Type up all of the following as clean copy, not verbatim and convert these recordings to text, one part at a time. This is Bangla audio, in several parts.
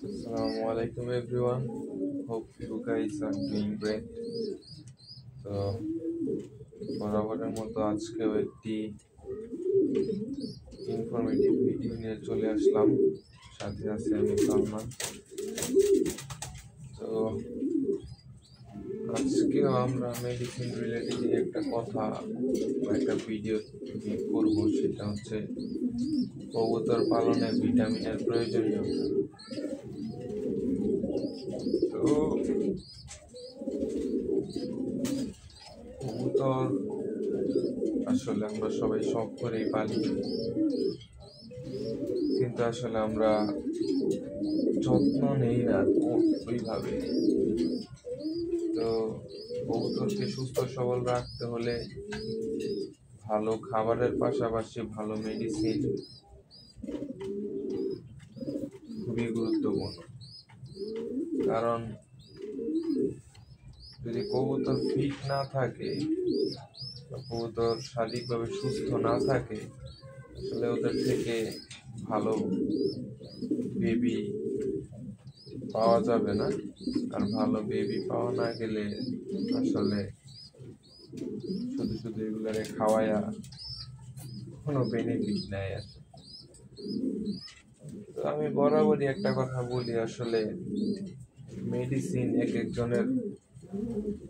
Assalamualaikum everyone. Hope you guys are doing great. তো বরাবরের মতো আজকেও একটি ইনফরমেটিভ ভিডিও নিয়ে চলে আসলাম। সাথে আছে আমি সালমান। তো আজকেও আমরা মেডিসিন রিলেটেড একটা কথা বা একটা ভিডিও করব, সেটা হচ্ছে কবুতর পালনে ভিটামিনের প্রয়োজনীয়তা। তো কবুতর আসলে আমরা সবাই শখ করেই পালি, কিন্তু আসলে আমরা যত্ন নেই না ওইভাবে। তো কবুতরকে সুস্থ সবল রাখতে হলে ভালো খাবারের পাশাপাশি ভালো মেডিসিন খুবই গুরুত্বপূর্ণ। কারণ যদি কবুতর ফিট না থাকে, কবুতর শারীরিকভাবে সুস্থ না থাকে, আসলে ওদের থেকে ভালো বেবি পাওয়া যাবে না। আর ভালো বেবি পাওয়া না গেলে আসলে শুধু শুধু এগুলারে খাওয়ায়া কোনো বেনিফিট নাই। তো আমি বরাবরই একটা কথা বলি, আসলে মেডিসিন এক একজনের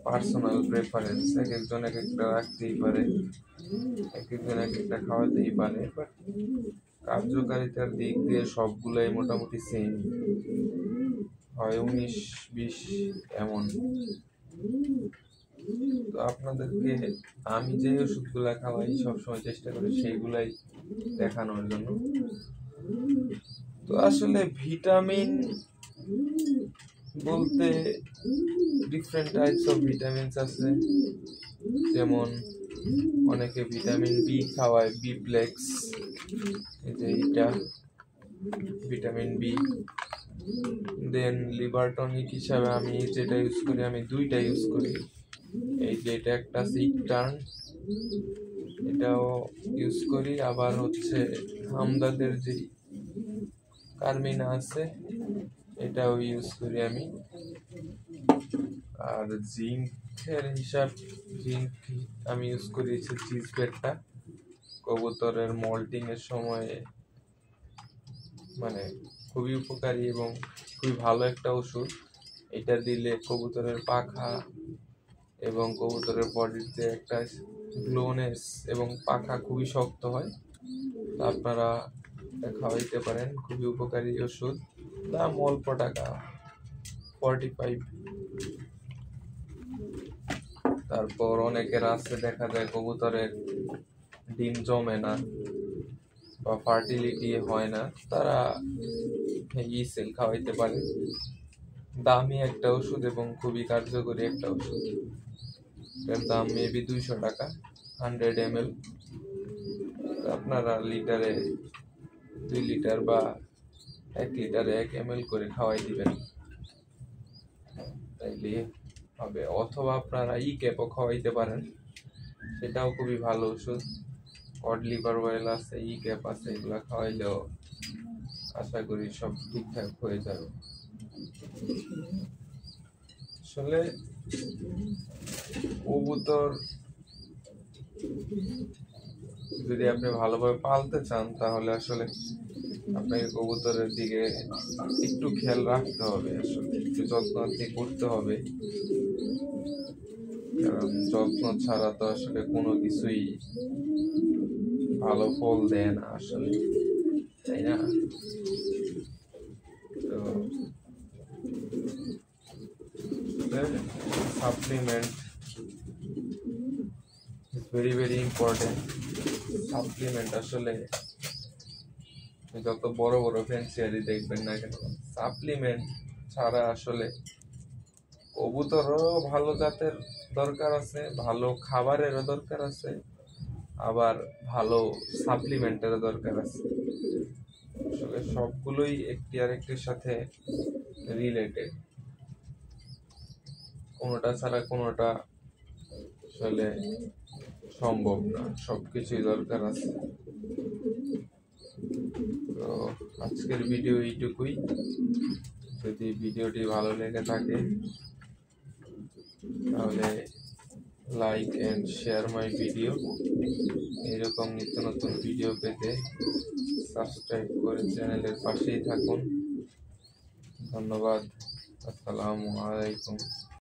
পার্সোনাল প্রেফারেন্স, এক একজন এক একটা রাখতেই পারে, এক একজন এক একটা খাওয়াতেই পারে, বাট কার্যকারিতার দিক দিয়ে সবগুলাই মোটামুটি সেম, হয় 19-20 এমন। তো আপনাদেরকে আমি যে ওষুধগুলা খাওয়াই সবসময় চেষ্টা করি সেইগুলাই দেখানোর জন্য। তো আসলে ভিটামিন বলতে ডিফারেন্ট টাইপস অফ ভিটামিনস আছে। যেমন অনেকে ভিটামিন বি খাওয়ায়, বি প্লেক্স, এইটা ভিটামিন বি। দেন লিভার টনিক হিসাবে আমি যেটা ইউজ করি, আমি দুইটা ইউজ করি। এই যে এটা একটা সিকটার্ন, এটাও ইউজ করি। আবার হচ্ছে হামদাদের যে কার্মিনা আছে, এটাও ইউজ করি আমি। আর জিঙ্কের হিসাব, জিঙ্ক আমি ইউজ করি চিজবেটটা। কবুতরের মল্টিং এর সময় মানে খুবই উপকারী এবং খুবই ভালো একটা ওষুধ। এটা দিলে কবুতরের পাখা এবং কবুতরের বডিতে একটা গ্লোনেস এবং পাখা খুবই শক্ত হয়। আপনারা খাওয়াইতে পারেন, খুবই উপকারী ওষুধ। দাম অল্প টাকা, 45। তারপর অনেকের আছে দেখা যায় কবুতরের ডিম জমে না বা ফার্টিলিটি হয় না, তারা ইসেল খাওয়াইতে পারে। দামি একটা ওষুধ এবং খুবই কার্যকরী একটা ওষুধ। এর দাম মেবি 200 টাকা, 100 ml। আপনারা লিটারে 2 লিটার বা 1 লিটারে 1 ml করে খাওয়াই দিবেন, তাইলে হবে। অথবা আপনারা ক্যাপও খাওয়াইতে পারেন, সেটাও খুবই ভালো ওষুধ। কড লিভার অয়েল আছে, ক্যাপ আছে, এগুলা খাওয়াইলেও আশা করি সব ঠিকঠাক হয়ে যাবে। আসলে কবুতর যদি আপনি ভালোভাবে পালতে চান, তাহলে আসলে আপনাকে কবুতরের দিকে একটু খেয়াল রাখতে হবে, আসলে একটু যত্ন করতে হবে। কারণ যত্ন ছাড়া তো আসলে কোনো কিছুই ভালো ফল দেয় না আসলে, তাই না? তো supplement is very very important. Supplement আসলে যত বড় বড় ফ্যান্সিয়ারি দেখবেন না কেন, সাপ্লিমেন্ট ছাড়া আসলে কবুতরও ভালো জাতের দরকার আছে, ভালো খাবারেরও দরকার আছে, আবার ভালো সাপ্লিমেন্টেরও দরকার আছে। আসলে সবগুলোই একটি আরেকটির সাথে রিলেটেড, কোনোটা ছাড়া কোনোটা আসলে সম্ভব না, সবকিছুই দরকার আছে। তো আজকের ভিডিও এইটুকুই। যদি ভিডিওটি ভালো লেগে থাকে তাহলে like and share my video. এরকম নিত্য নতুন ভিডিও পেতে সাবস্ক্রাইব করে চ্যানেলের পাশেই থাকুন। ধন্যবাদ। আসসালামু আলাইকুম।